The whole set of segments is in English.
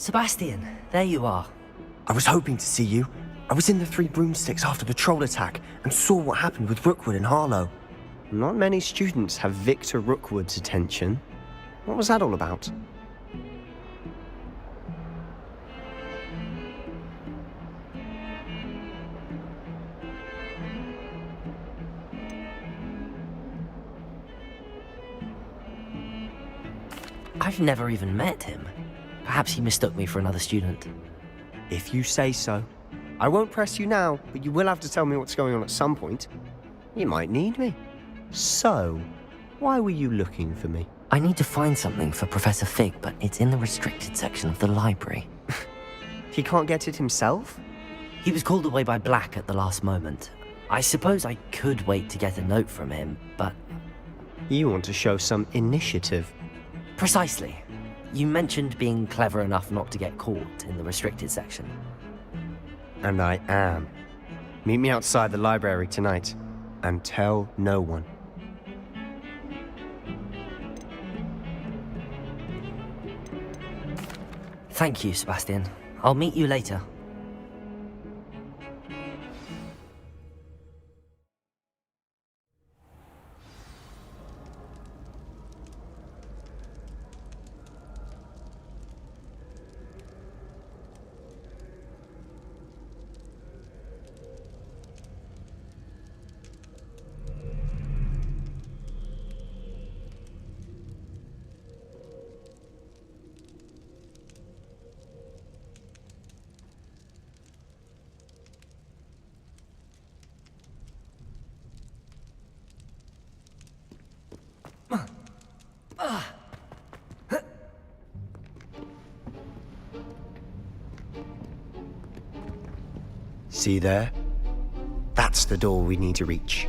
Sebastian, there you are. I was hoping to see you. I was in the Three Broomsticks after the troll attack and saw what happened with Rookwood and Harlow. Not many students have Victor Rookwood's attention. What was that all about? I've never even met him. Perhaps he mistook me for another student. If you say so. I won't press you now, but you will have to tell me what's going on at some point. You might need me. So, why were you looking for me? I need to find something for Professor Fig, but it's in the restricted section of the library. He can't get it himself? He was called away by Black at the last moment. I suppose I could wait to get a note from him, but... You want to show some initiative. Precisely. You mentioned being clever enough not to get caught in the restricted section. And I am. Meet me outside the library tonight, and tell no one. Thank you, Sebastian. I'll meet you later. See there? That's the door we need to reach.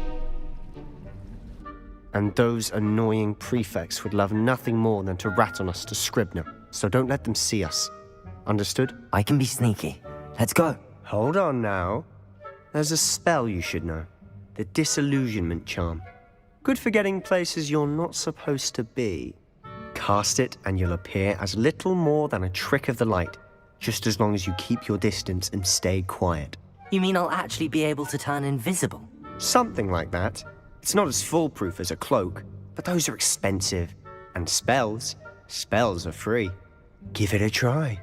And those annoying prefects would love nothing more than to rat on us to Scribner, so don't let them see us. Understood? I can be sneaky. Let's go. Hold on now. There's a spell you should know. The Disillusionment Charm. Good for getting places you're not supposed to be. Cast it and you'll appear as little more than a trick of the light, just as long as you keep your distance and stay quiet. You mean I'll actually be able to turn invisible? Something like that. It's not as foolproof as a cloak, but those are expensive. And spells are free. Give it a try.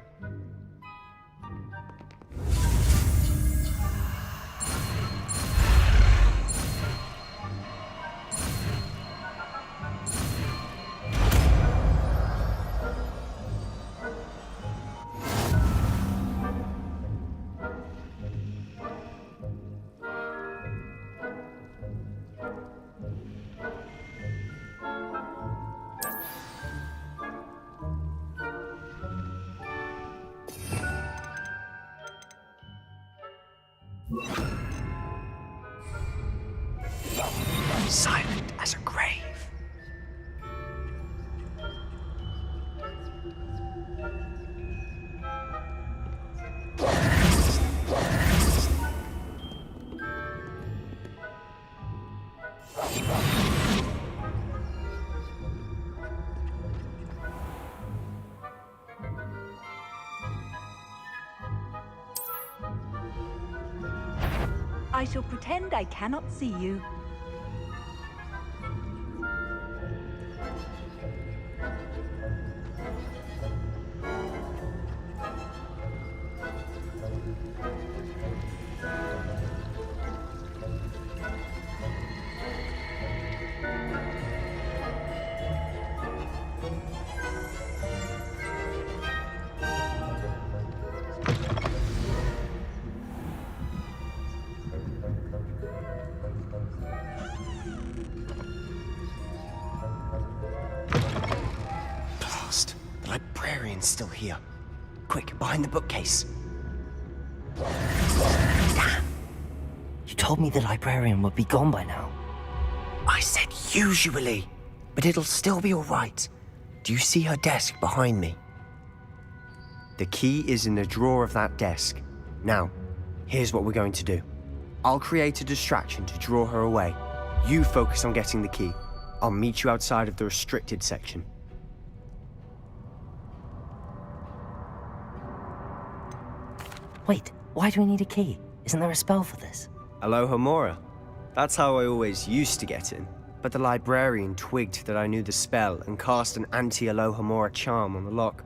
Silent as a grave. I shall pretend I cannot see you. Still here. Quick, behind the bookcase. Damn. You told me the librarian would be gone by now. I said usually, but it'll still be all right. Do you see her desk behind me? The key is in the drawer of that desk. Now, here's what we're going to do. I'll create a distraction to draw her away. You focus on getting the key. I'll meet you outside of the restricted section. Wait, why do we need a key? Isn't there a spell for this? Alohomora. That's how I always used to get in. But the librarian twigged that I knew the spell and cast an anti-Alohomora charm on the lock.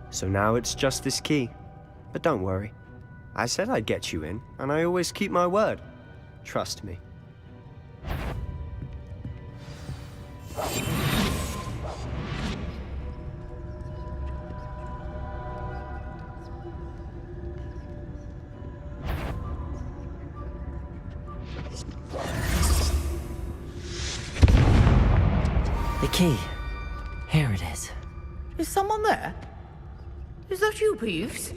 So now it's just this key. But don't worry. I said I'd get you in, and I always keep my word. Trust me. The key. Here it is. Is someone there? Is that you, Peeves?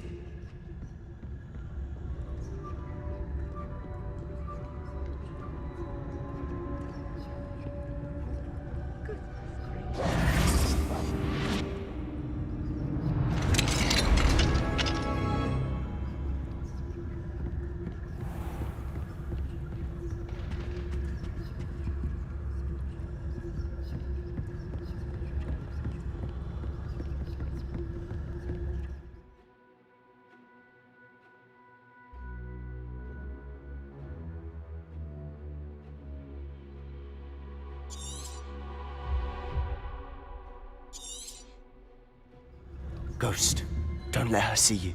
Ghost, don't let her see you.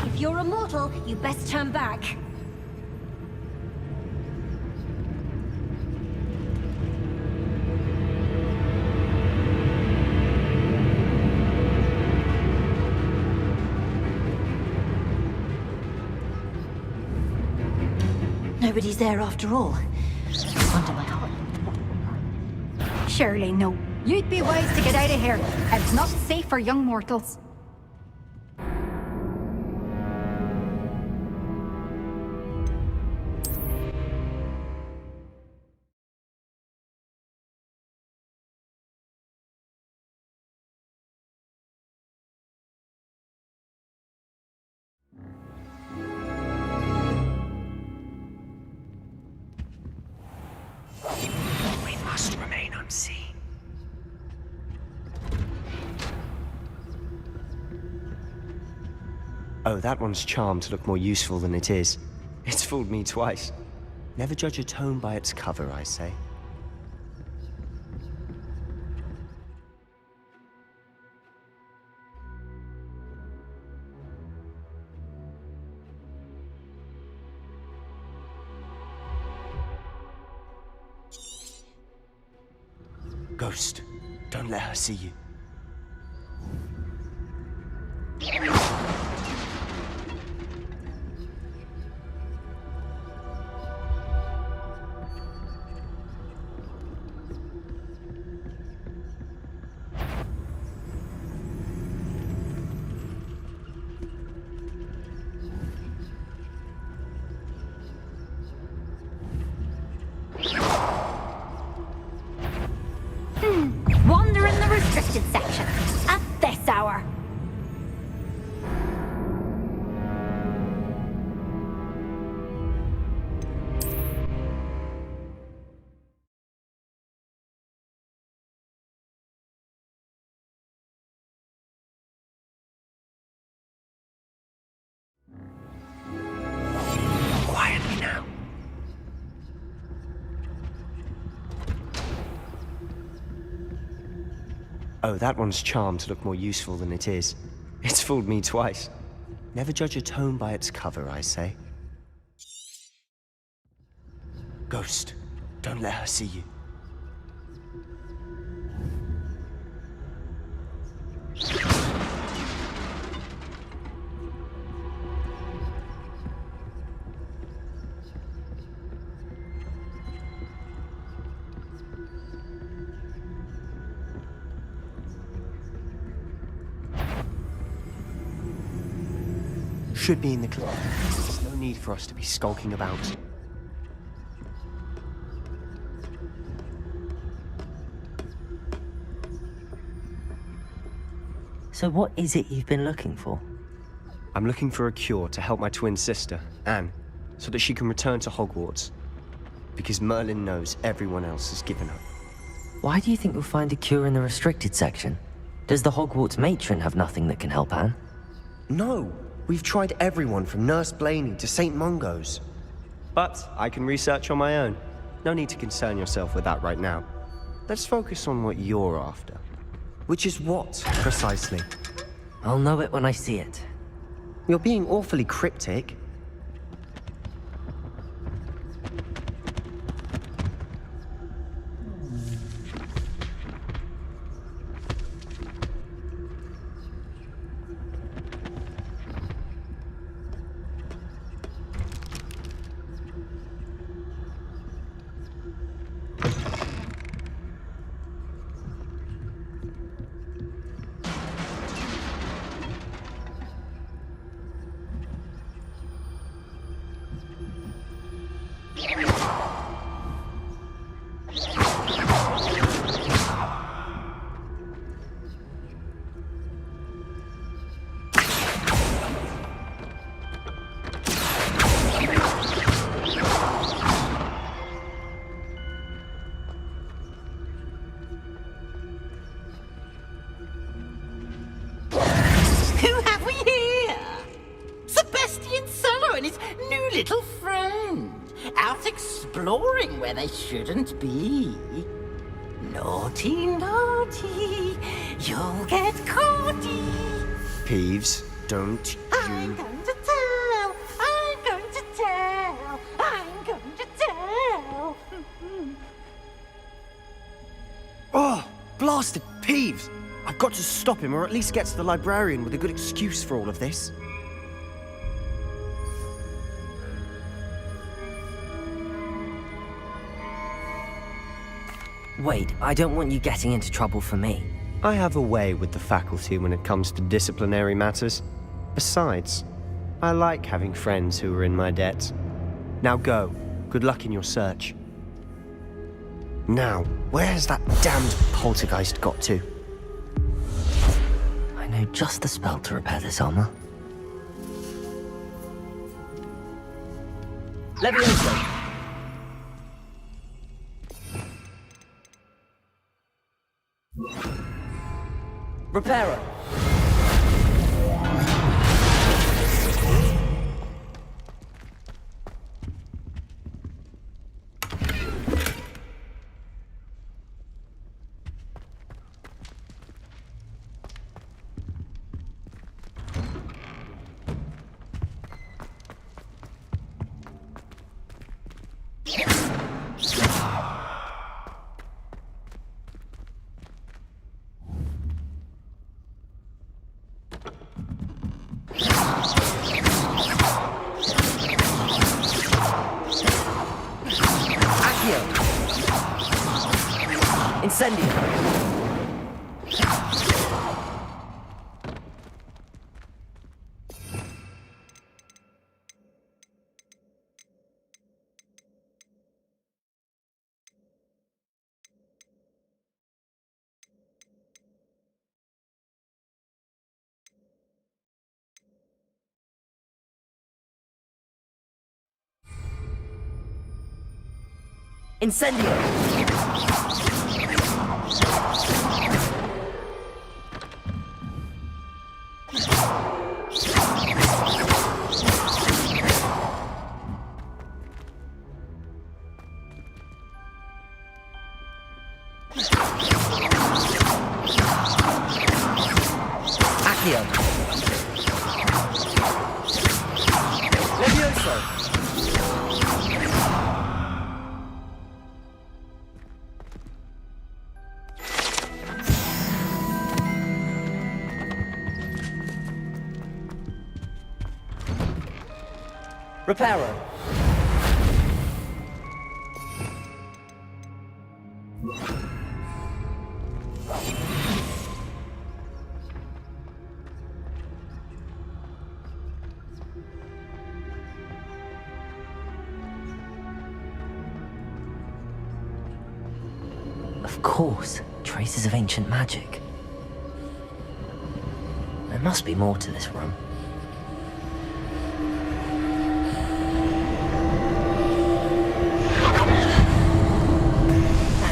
If you're a mortal, you best turn back. Nobody's there after all. Under my heart. Surely no. You'd be wise to get out of here. It's not safe for young mortals. We must remain unseen. Oh, that one's charmed to look more useful than it is. It's fooled me twice. Never judge a tome by its cover, I say. Ghost, don't let her see you. Wander in the restricted section. At this hour. Quietly now. Oh, that one's charmed to look more useful than it is. It's fooled me twice. Never judge a tome by its cover, I say. Ghost, don't let her see you. Should be in the club. There's no need for us to be skulking about. So what is it you've been looking for? I'm looking for a cure to help my twin sister, Anne, so that she can return to Hogwarts. Because Merlin knows everyone else has given up. Why do you think you'll find a cure in the restricted section? Does the Hogwarts matron have nothing that can help Anne? No, we've tried everyone from Nurse Blaney to St. Mungo's. But I can research on my own. No need to concern yourself with that right now. Let's focus on what you're after. Which is what, precisely? I'll know it when I see it. You're being awfully cryptic. Who have we here? Sebastian Solo and his new little friend. Out exploring where they shouldn't be. Naughty, naughty. You'll get caughty. Peeves, don't I'm you... going to tell. I'm going to tell. I'm going to tell. Oh, blasted Peeves! I've got to stop him, or at least get to the librarian with a good excuse for all of this. Wait, I don't want you getting into trouble for me. I have a way with the faculty when it comes to disciplinary matters. Besides, I like having friends who are in my debt. Now go. Good luck in your search. Now, where's that damned poltergeist got to? I know just the spell to repair this armor. Levioso! Reparo! Incendio! Incendio! Accio! Levioso! Reparo. Of course, traces of ancient magic. There must be more to this room.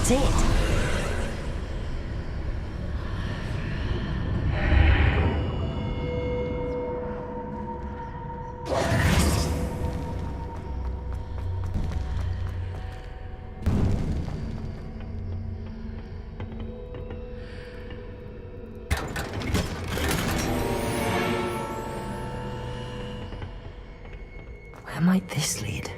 That's it. Where might this lead?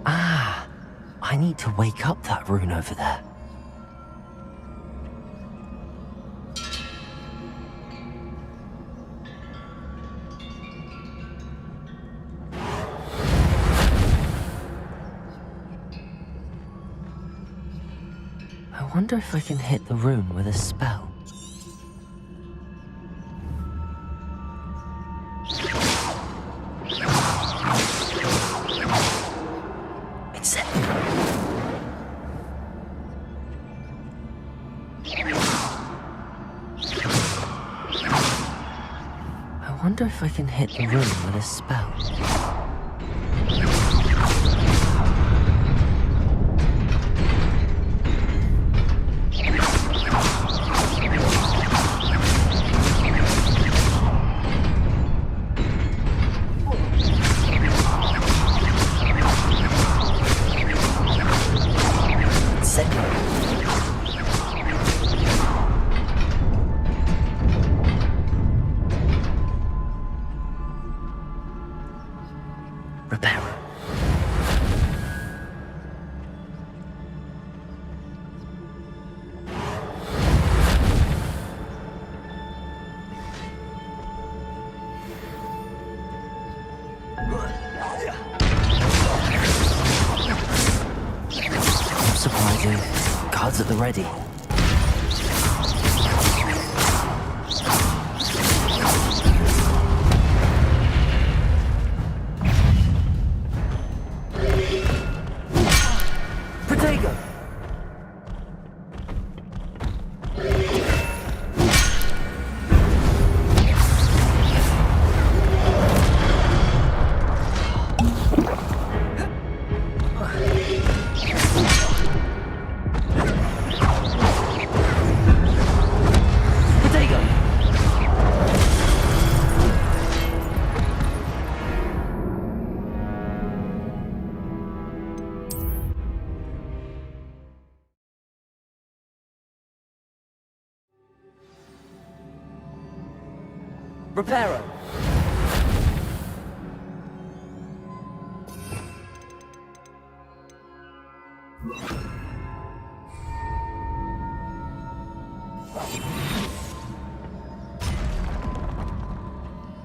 Ah, I need to wake up that rune over there. I wonder if I can hit the rune with a spell. I wonder if I can hit the room with a spell. Surprising. Guards at the ready. Protego! Reparo!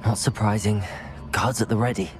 Not surprising. Guards at the ready.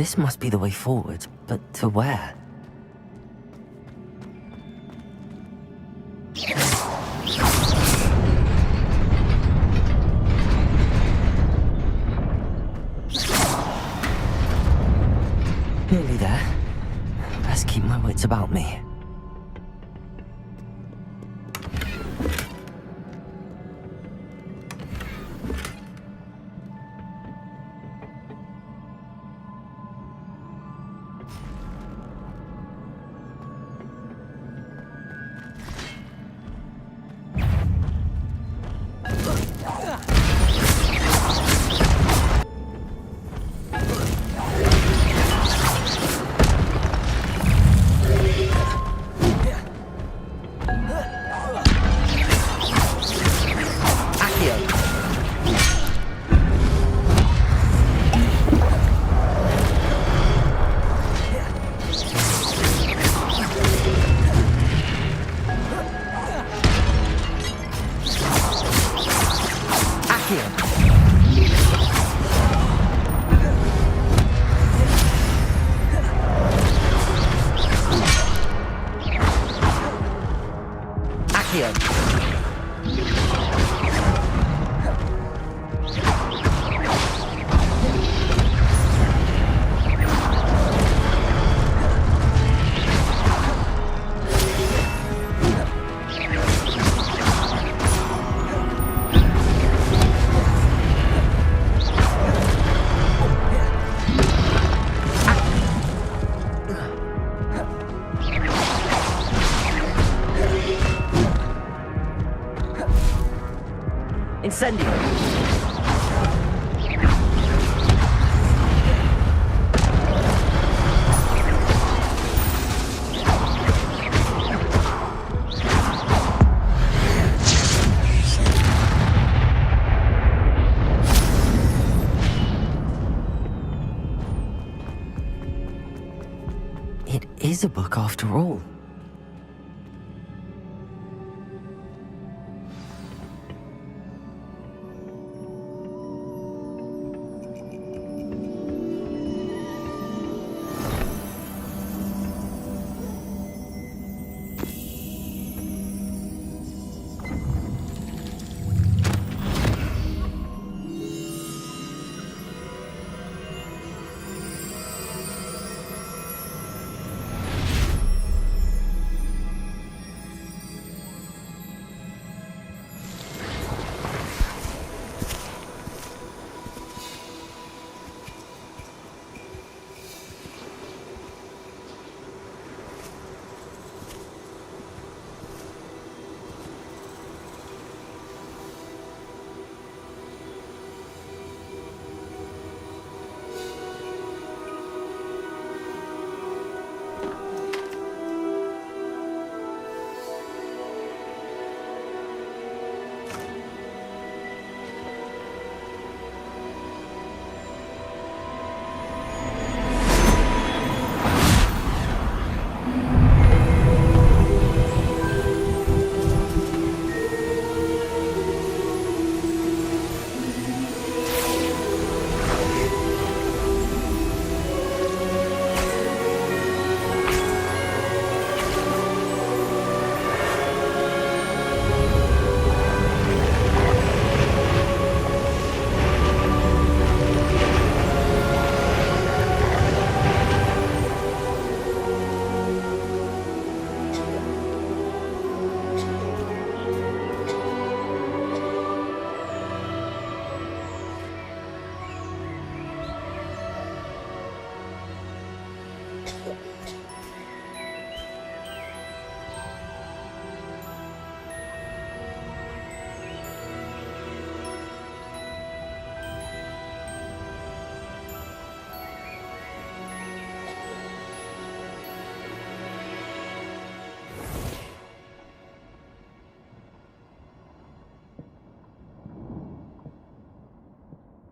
This must be the way forward, but to where? Nearly there. Best keep my wits about me. Incendio! It is a book after all.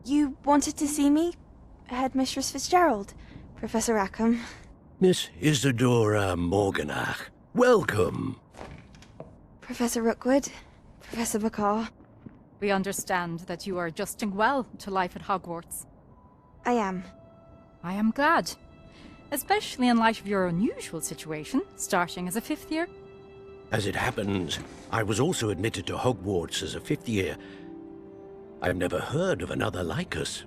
You wanted to see me? Headmistress Fitzgerald, Professor Rackham. Miss Isadora Morganach, welcome. Professor Rookwood, Professor Macaw. We understand that you are adjusting well to life at Hogwarts. I am. I am glad. Especially in light of your unusual situation, starting as a 5th year. As it happens, I was also admitted to Hogwarts as a 5th year. I've never heard of another like us.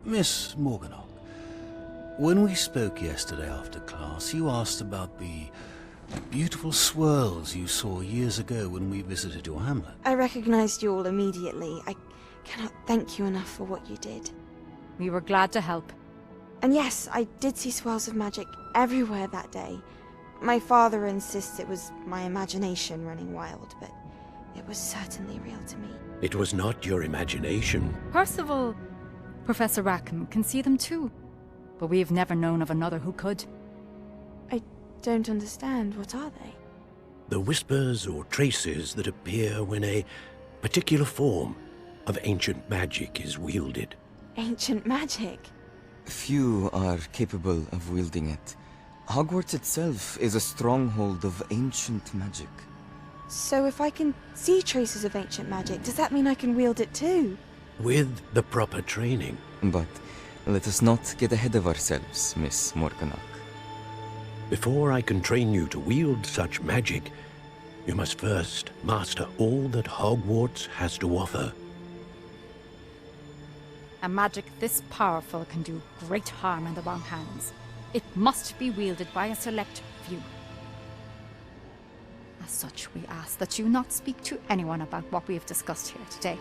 Miss Morganach, when we spoke yesterday after class, you asked about the beautiful swirls you saw years ago when we visited your hamlet. I recognized you all immediately. I cannot thank you enough for what you did. We were glad to help. And yes, I did see swirls of magic everywhere that day. My father insists it was my imagination running wild, but it was certainly real to me. It was not your imagination. Percival, Professor Rackham can see them too. But we've never known of another who could. I don't understand. What are they? The whispers or traces that appear when a particular form of ancient magic is wielded. Ancient magic? Few are capable of wielding it. Hogwarts itself is a stronghold of ancient magic. So if I can see traces of ancient magic, does that mean I can wield it too? With the proper training. But let us not get ahead of ourselves, Miss Morganach. Before I can train you to wield such magic, you must first master all that Hogwarts has to offer. A magic this powerful can do great harm in the wrong hands. It must be wielded by a select few. As such, we ask that you not speak to anyone about what we have discussed here today.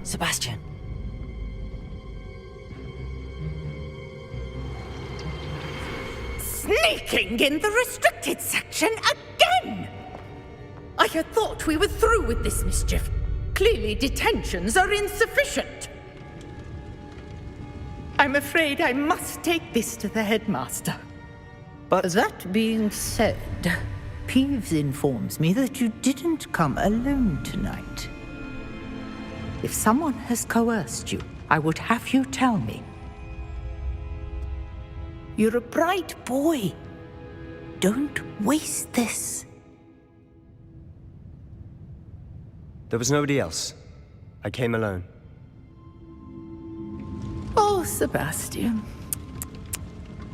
Sebastian. Sneaking in the restricted section again! I had thought we were through with this mischief. Clearly detentions are insufficient. I'm afraid I must take this to the headmaster. But that being said, Peeves informs me that you didn't come alone tonight. If someone has coerced you, I would have you tell me. You're a bright boy. Don't waste this. There was nobody else. I came alone. Oh, Sebastian.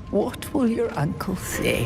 What will your uncle say?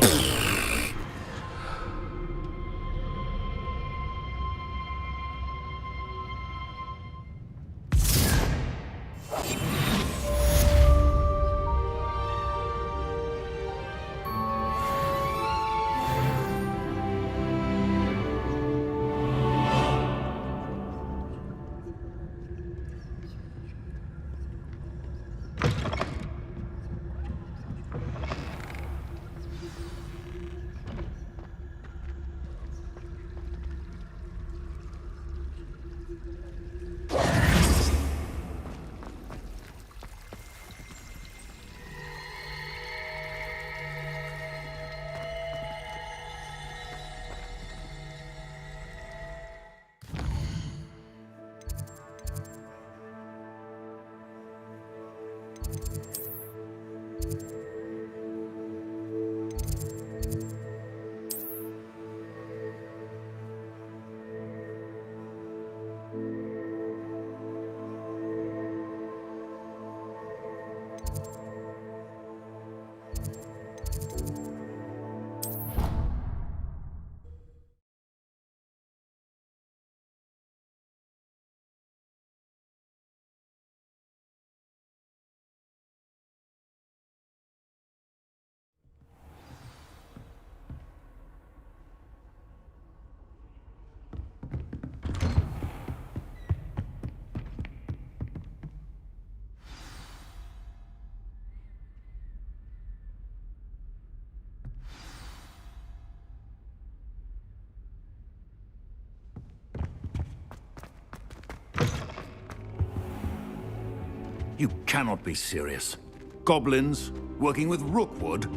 You cannot be serious. Goblins working with Rookwood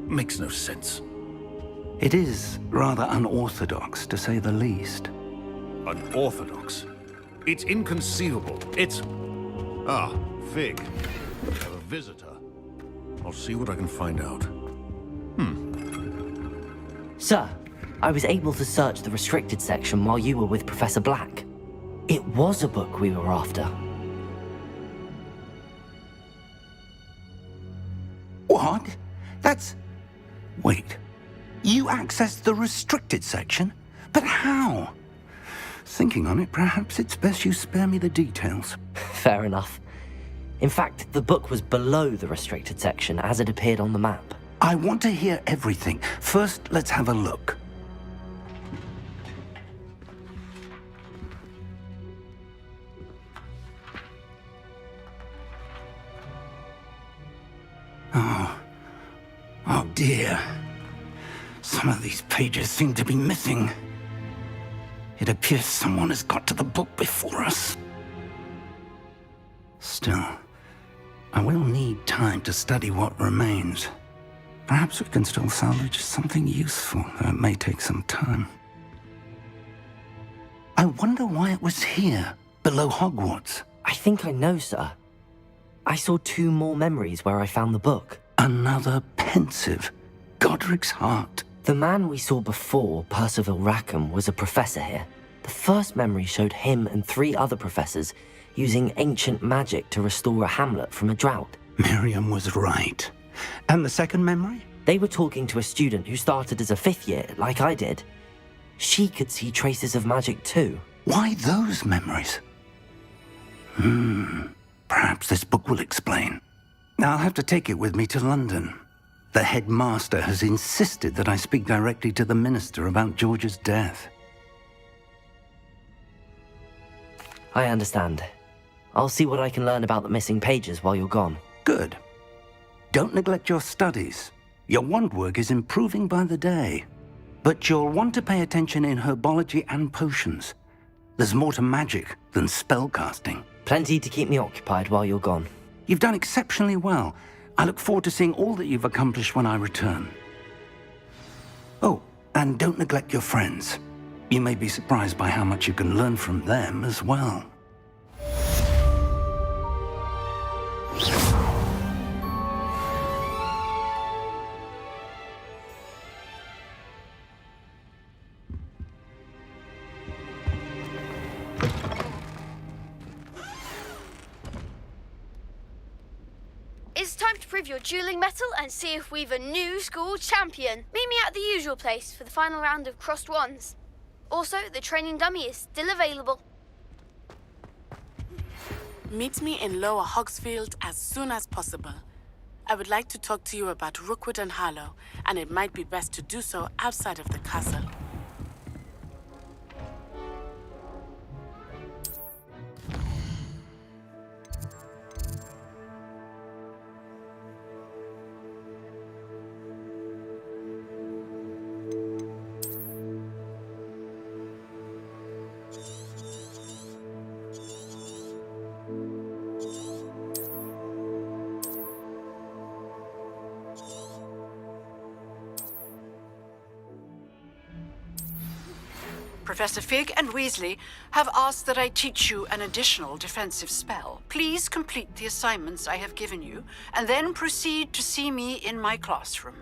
makes no sense. It is rather unorthodox, to say the least. Unorthodox? It's inconceivable. It's... Ah, Fig. We have a visitor. I'll see what I can find out. Sir, I was able to search the restricted section while you were with Professor Black. It was a book we were after. What? That's... Wait. You accessed the restricted section? But how? Thinking on it, perhaps it's best you spare me the details. Fair enough. In fact, the book was below the restricted section as it appeared on the map. I want to hear everything. First, let's have a look. Oh dear. Some of these pages seem to be missing. It appears someone has got to the book before us. Still, I will need time to study what remains. Perhaps we can still salvage something useful, though it may take some time. I wonder why it was here, below Hogwarts. I think I know, sir. I saw 2 more memories where I found the book. Another pensive. Godric's heart. The man we saw before, Percival Rackham, was a professor here. The first memory showed him and 3 other professors using ancient magic to restore a hamlet from a drought. Miriam was right. And the second memory? They were talking to a student who started as a 5th year, like I did. She could see traces of magic too. Why those memories? Perhaps this book will explain. I'll have to take it with me to London. The headmaster has insisted that I speak directly to the minister about George's death. I understand. I'll see what I can learn about the missing pages while you're gone. Good. Don't neglect your studies. Your wand work is improving by the day. But you'll want to pay attention in herbology and potions. There's more to magic than spellcasting. Plenty to keep me occupied while you're gone. You've done exceptionally well. I look forward to seeing all that you've accomplished when I return. Oh, and don't neglect your friends. You may be surprised by how much you can learn from them as well. It's time to prove your dueling mettle and see if we've a new school champion. Meet me at the usual place for the final round of crossed wands. Also, the training dummy is still available. Meet me in Lower Hogsfield as soon as possible. I would like to talk to you about Rookwood and Harlow, and it might be best to do so outside of the castle. Professor Fig and Weasley have asked that I teach you an additional defensive spell. Please complete the assignments I have given you, and then proceed to see me in my classroom.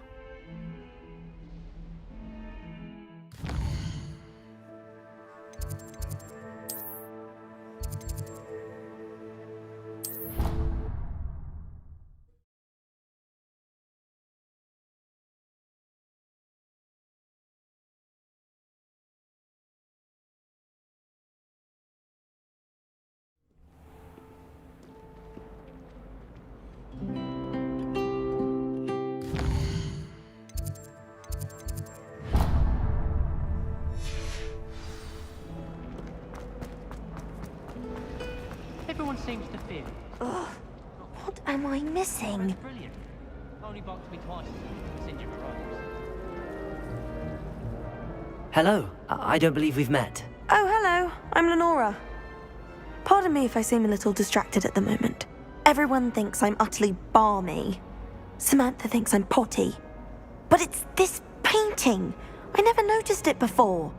Everyone seems to fear. Ugh, what am I missing? Brilliant. Only boxed me twice since you arrived. Hello, I don't believe we've met. Oh, hello. I'm Lenora. Pardon me if I seem a little distracted at the moment. Everyone thinks I'm utterly balmy. Samantha thinks I'm potty. But it's this painting. I never noticed it before.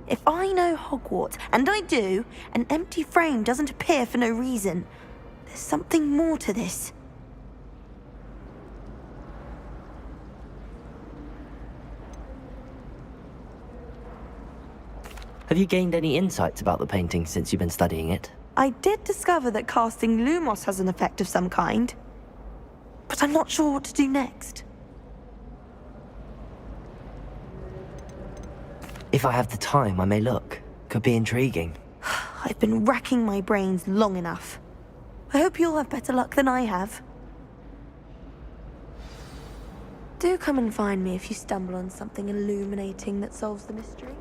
If I know Hogwarts, and I do, an empty frame doesn't appear for no reason. There's something more to this. Have you gained any insights about the painting since you've been studying it? I did discover that casting Lumos has an effect of some kind, but I'm not sure what to do next. If I have the time, I may look. Could be intriguing. I've been racking my brains long enough. I hope you'll have better luck than I have. Do come and find me if you stumble on something illuminating that solves the mystery.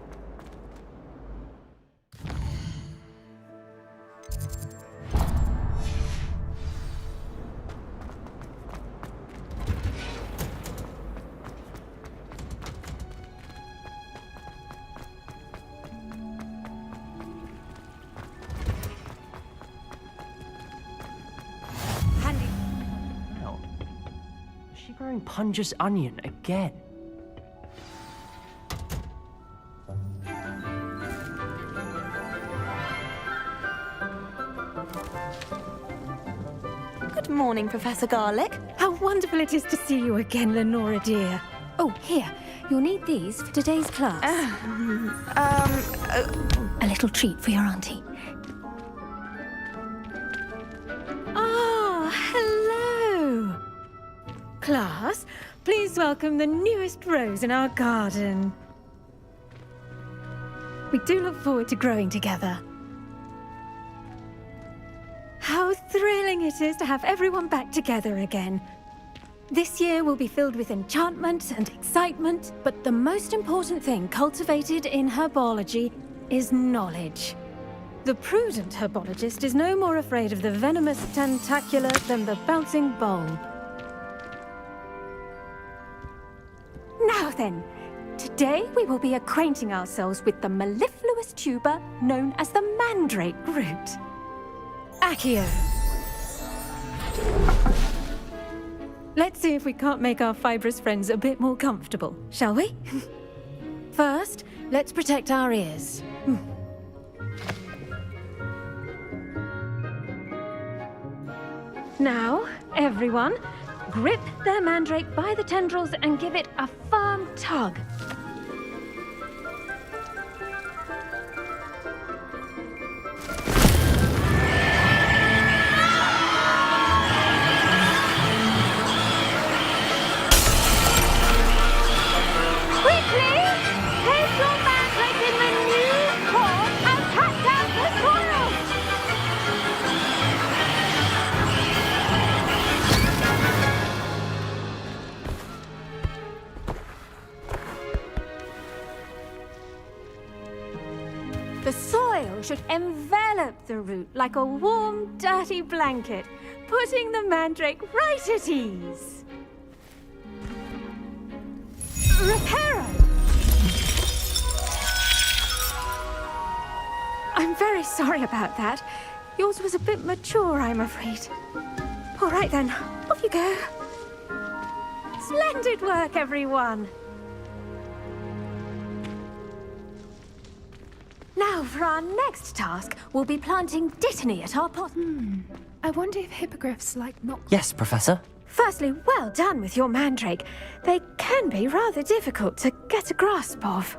Growing Punja's onion again. Good morning, Professor Garlick. How wonderful it is to see you again, Lenora dear. Oh, here. You'll need these for today's class. A little treat for your auntie. Oh, hello. Class, please welcome the newest rose in our garden. We do look forward to growing together. How thrilling it is to have everyone back together again. This year will be filled with enchantment and excitement, but the most important thing cultivated in herbology is knowledge. The prudent herbologist is no more afraid of the venomous tentacula than the bouncing bulb. Now then, today we will be acquainting ourselves with the mellifluous tuber known as the mandrake root. Accio. Let's see if we can't make our fibrous friends a bit more comfortable, shall we? First, let's protect our ears. Now, everyone, grip their mandrake by the tendrils and give it a firm tug. Quickly! Place your mandrake in the new core and cut down the soil! The soil should envelop the root like a warm, dirty blanket, putting the mandrake right at ease. Reparo! I'm very sorry about that. Yours was a bit mature, I'm afraid. All right then, off you go. Splendid work, everyone! Now, for our next task, we'll be planting dittany at our pot. I wonder if hippogriffs like not... Yes, Professor. Firstly, well done with your mandrake. They can be rather difficult to get a grasp of.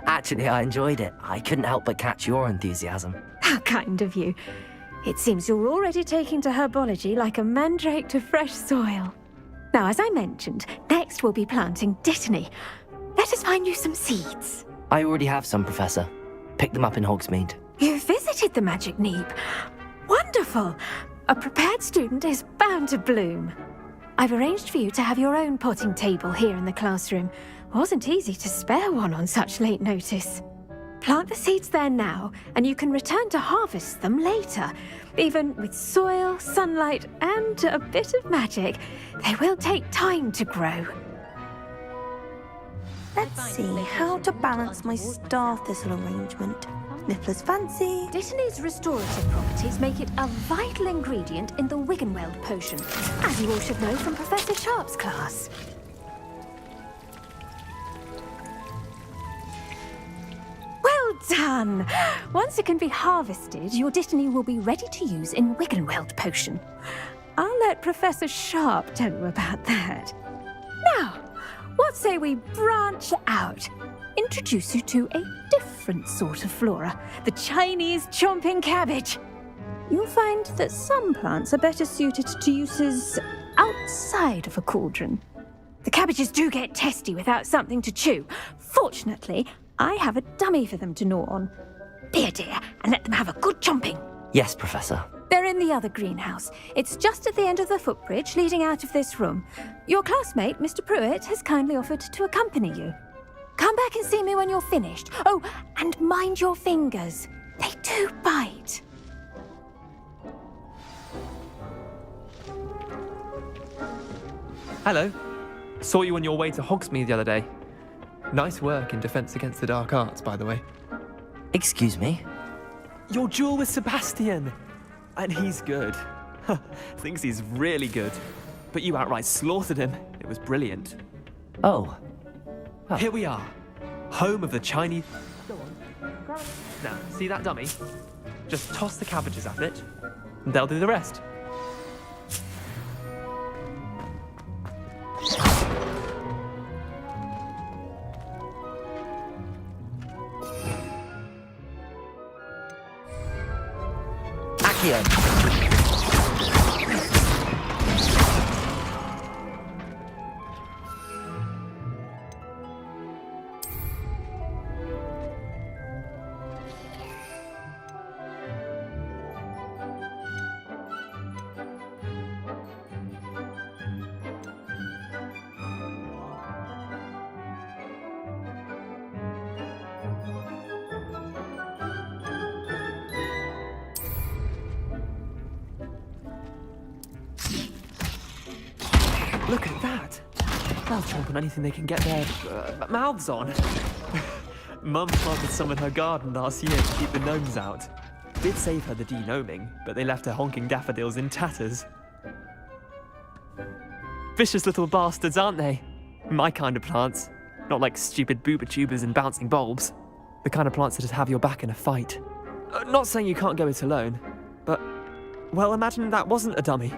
Actually, I enjoyed it. I couldn't help but catch your enthusiasm. How kind of you. It seems you're already taking to herbology like a mandrake to fresh soil. Now, as I mentioned, next we'll be planting dittany. Let us find you some seeds. I already have some, Professor. Picked them up in Hogsmeade. You visited the Magic Neep. Wonderful! A prepared student is bound to bloom. I've arranged for you to have your own potting table here in the classroom. Wasn't easy to spare one on such late notice. Plant the seeds there now, and you can return to harvest them later. Even with soil, sunlight, and a bit of magic, they will take time to grow. Let's see how to balance my star thistle arrangement. Niffler's fancy. Dittany's restorative properties make it a vital ingredient in the Wiggenweld potion, as you all should know from Professor Sharp's class. done! Once it can be harvested, your Dittany will be ready to use in Wiggenweld potion. I'll let Professor Sharp tell you about that. Now, what say we branch out? Introduce you to a different sort of flora, the Chinese chomping cabbage. You'll find that some plants are better suited to uses outside of a cauldron. The cabbages do get testy without something to chew. Fortunately, I have a dummy for them to gnaw on. Be a dear and let them have a good chomping. Yes, Professor. They're in the other greenhouse. It's just at the end of the footbridge leading out of this room. Your classmate, Mr. Pruitt, has kindly offered to accompany you. Come back and see me when you're finished. Oh, and mind your fingers. They do bite. Hello. Saw you on your way to Hogsmeade the other day. Nice work in Defense Against the Dark Arts, by the way. Excuse me? Your duel with Sebastian! And he's good. Thinks he's really good. But you outright slaughtered him. It was brilliant. Oh. Here we are. Home of the Chinese... Go on. Now, see that dummy? Just toss the cabbages at it, and they'll do the rest. Accio. Look at that! They'll chomp on anything they can get their mouths on. Mum planted some in her garden last year to keep the gnomes out. Did save her the de-gnoming, but they left her honking daffodils in tatters. Vicious little bastards, aren't they? My kind of plants. Not like stupid booba tubers and bouncing bulbs. The kind of plants that just have your back in a fight. Not saying you can't go it alone, but... well, imagine that wasn't a dummy.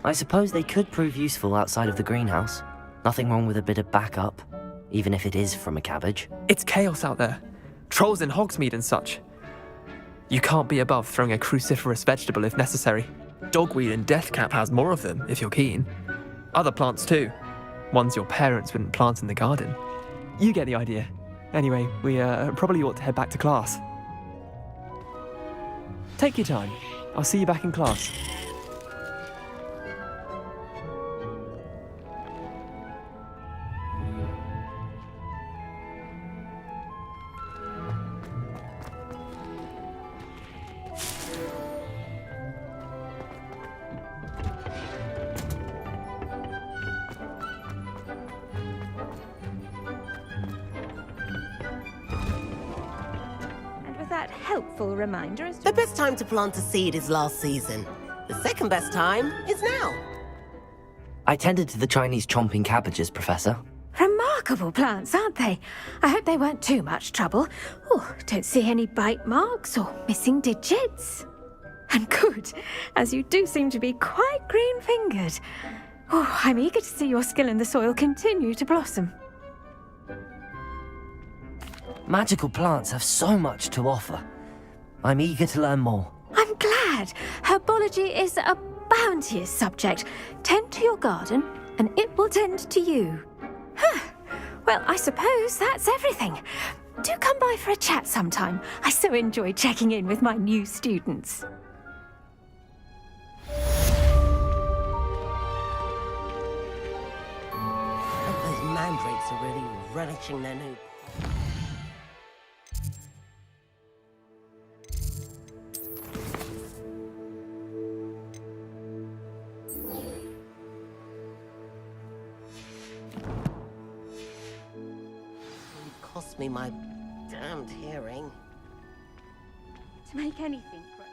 I suppose they could prove useful outside of the greenhouse. Nothing wrong with a bit of backup, even if it is from a cabbage. It's chaos out there. Trolls in Hogsmeade and such. You can't be above throwing a cruciferous vegetable if necessary. Dogweed and deathcap has more of them, if you're keen. Other plants too. Ones your parents wouldn't plant in the garden. You get the idea. Anyway, we probably ought to head back to class. Take your time. I'll see you back in class. Helpful reminder as to... The best time to plant a seed is last season. The second best time is now. I tended to the Chinese chomping cabbages, Professor. Remarkable plants, aren't they? I hope they weren't too much trouble. Oh, don't see any bite marks or missing digits. And good, as you do seem to be quite green-fingered. Oh, I'm eager to see your skill in the soil continue to blossom. Magical plants have so much to offer. I'm eager to learn more. I'm glad. Herbology is a bounteous subject. Tend to your garden, and it will tend to you. Well, I suppose that's everything. Do come by for a chat sometime. I so enjoy checking in with my new students. Those mandrakes are really relishing their new... Cost me my damned hearing. To make anything grow.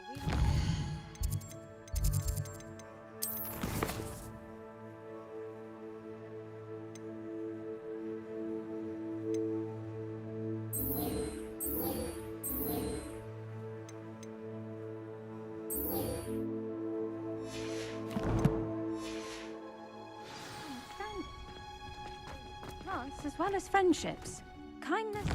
careless friendships. Kindness...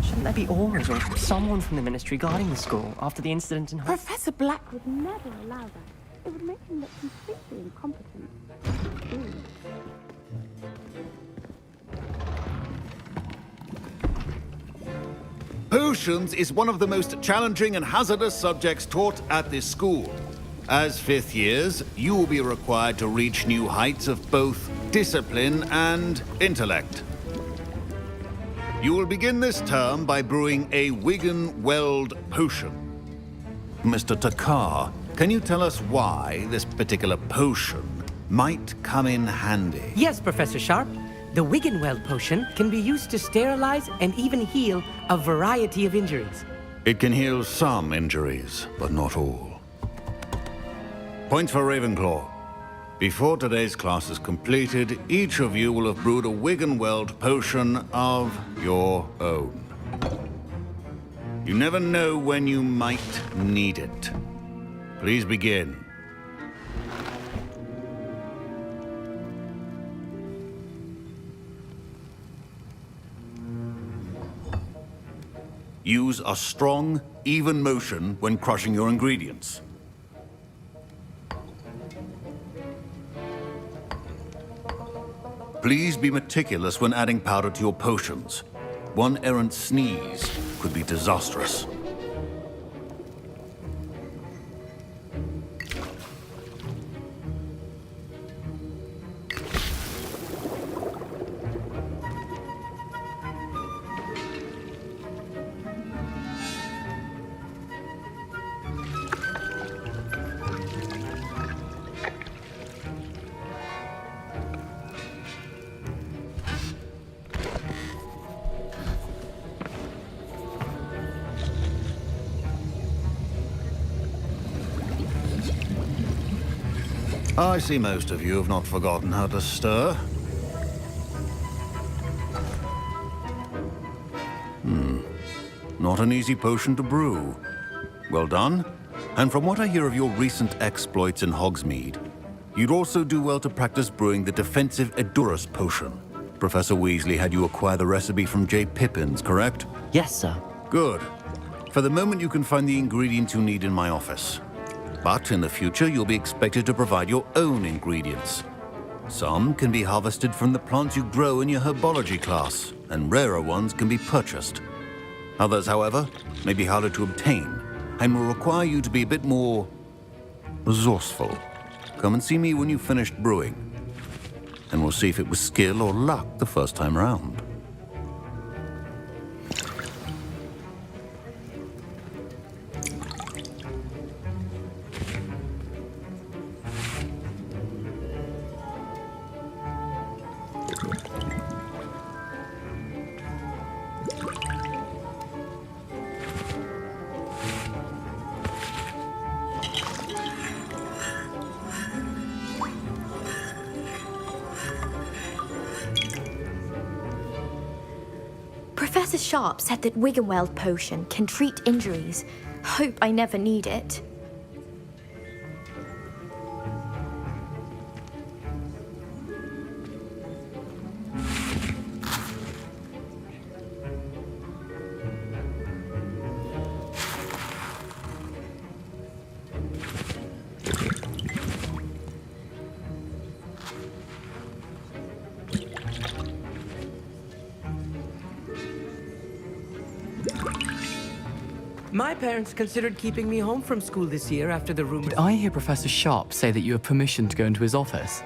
Shouldn't there be Aurors or someone from the Ministry guarding the school after the incident in Hogwarts? Professor Black would never allow that. It would make him look completely incompetent. Potions is one of the most challenging and hazardous subjects taught at this school. As fifth years, you will be required to reach new heights of both discipline and intellect. You will begin this term by brewing a Wiggenweld potion. Mr. Takar, can you tell us why this particular potion might come in handy? Yes, Professor Sharp. The Wiggenweld potion can be used to sterilize and even heal a variety of injuries. It can heal some injuries, but not all. Points for Ravenclaw. Before today's class is completed, each of you will have brewed a Wiggenweld potion of your own. You never know when you might need it. Please begin. Use a strong, even motion when crushing your ingredients. Please be meticulous when adding powder to your potions. One errant sneeze could be disastrous. I see most of you have not forgotten how to stir. Not an easy potion to brew. Well done. And from what I hear of your recent exploits in Hogsmeade, you'd also do well to practice brewing the defensive Edurus potion. Professor Weasley had you acquire the recipe from J. Pippins, correct? Yes, sir. Good. For the moment, you can find the ingredients you need in my office. But in the future, you'll be expected to provide your own ingredients. Some can be harvested from the plants you grow in your herbology class, and rarer ones can be purchased. Others, however, may be harder to obtain, and will require you to be a bit more resourceful. Come and see me when you've finished brewing, and we'll see if it was skill or luck the first time round. Professor Sharp said that Wiggenweld potion can treat injuries. Hope I never need it. My parents considered keeping me home from school this year after the rumor. Did I hear Professor Sharp say that you have permission to go into his office?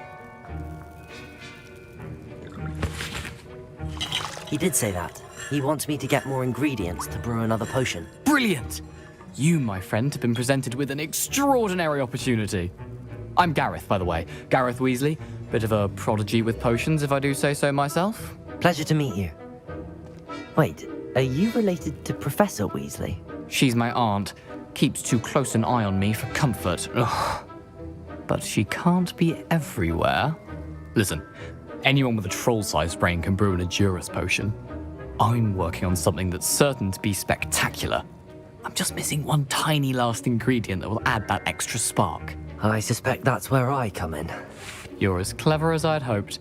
He did say that. He wants me to get more ingredients to brew another potion. Brilliant! You, my friend, have been presented with an extraordinary opportunity. I'm Gareth, by the way. Gareth Weasley. Bit of a prodigy with potions, if I do say so myself. Pleasure to meet you. Wait, are you related to Professor Weasley? She's my aunt. Keeps too close an eye on me for comfort. Ugh. But she can't be everywhere. Listen, anyone with a troll-sized brain can brew an Edurus potion. I'm working on something that's certain to be spectacular. I'm just missing one tiny last ingredient that will add that extra spark. I suspect that's where I come in. You're as clever as I'd hoped.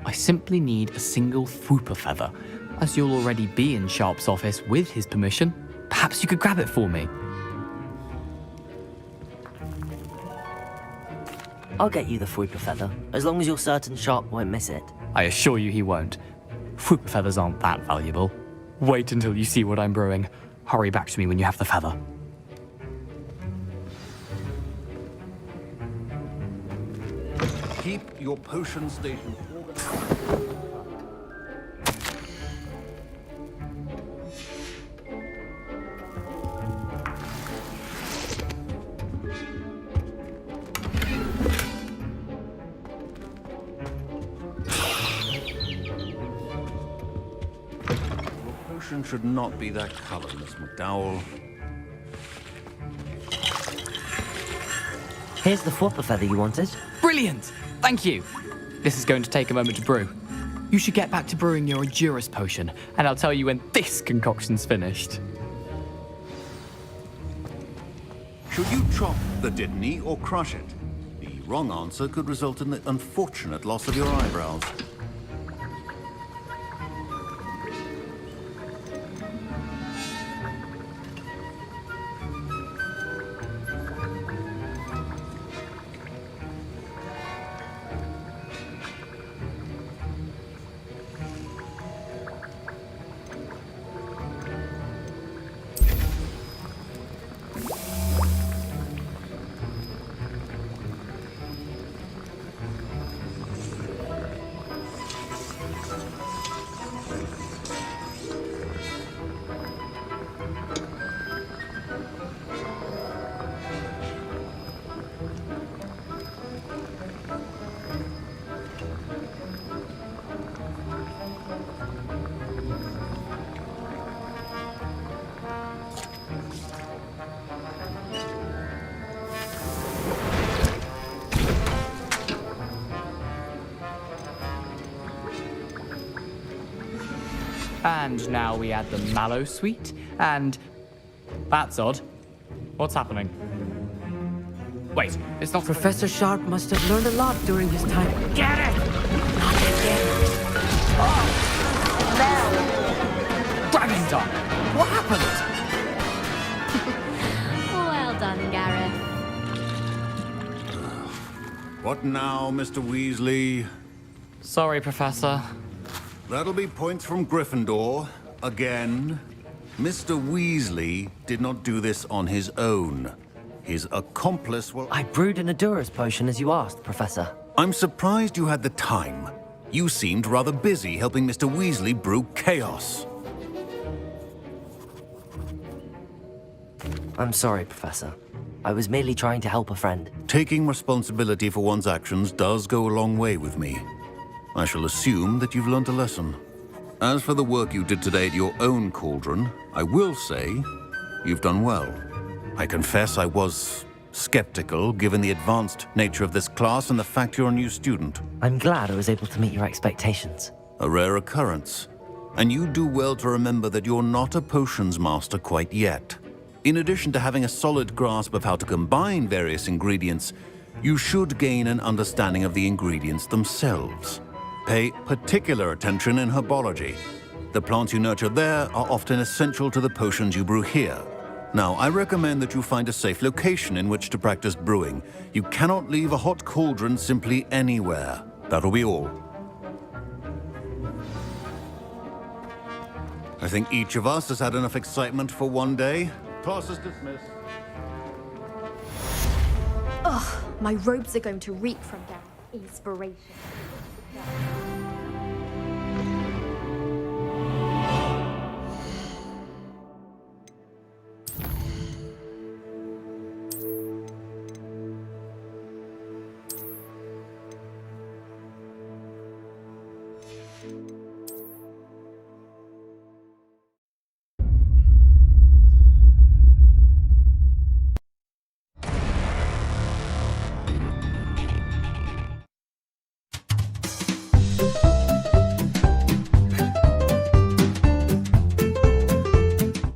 I simply need a single Fwooper feather. As you'll already be in Sharp's office with his permission, perhaps you could grab it for me. I'll get you the Fwooper feather, as long as you're certain Sharp won't miss it. I assure you he won't. Fwooper feathers aren't that valuable. Wait until you see what I'm brewing. Hurry back to me when you have the feather. Keep your potion station organized. Should not be that color, Miss McDowell. Here's the Fwooper feather you wanted. Brilliant! Thank you! This is going to take a moment to brew. You should get back to brewing your Edurus potion, and I'll tell you when this concoction's finished. Should you chop the Dittany or crush it? The wrong answer could result in the unfortunate loss of your eyebrows. And now we add the mallow sweet, and... That's odd. What's happening? Wait, it's not... Professor Sharp must have learned a lot during his time. Get it! Not again. Oh! No! Dragon Dog! What happened? Well done, Gareth. What now, Mr. Weasley? Sorry, Professor. That'll be points from Gryffindor. Again. Mr. Weasley did not do this on his own. His accomplice will... I brewed an Edurus potion as you asked, Professor. I'm surprised you had the time. You seemed rather busy helping Mr. Weasley brew chaos. I'm sorry, Professor. I was merely trying to help a friend. Taking responsibility for one's actions does go a long way with me. I shall assume that you've learnt a lesson. As for the work you did today at your own cauldron, I will say you've done well. I confess I was skeptical, given the advanced nature of this class and the fact you're a new student. I'm glad I was able to meet your expectations. A rare occurrence. And you do well to remember that you're not a potions master quite yet. In addition to having a solid grasp of how to combine various ingredients, you should gain an understanding of the ingredients themselves. Pay particular attention in herbology. The plants you nurture there are often essential to the potions you brew here. Now, I recommend that you find a safe location in which to practice brewing. You cannot leave a hot cauldron simply anywhere. That'll be all. I think each of us has had enough excitement for one day. Class is dismissed. Ugh, my robes are going to reek from Gareth's inspiration.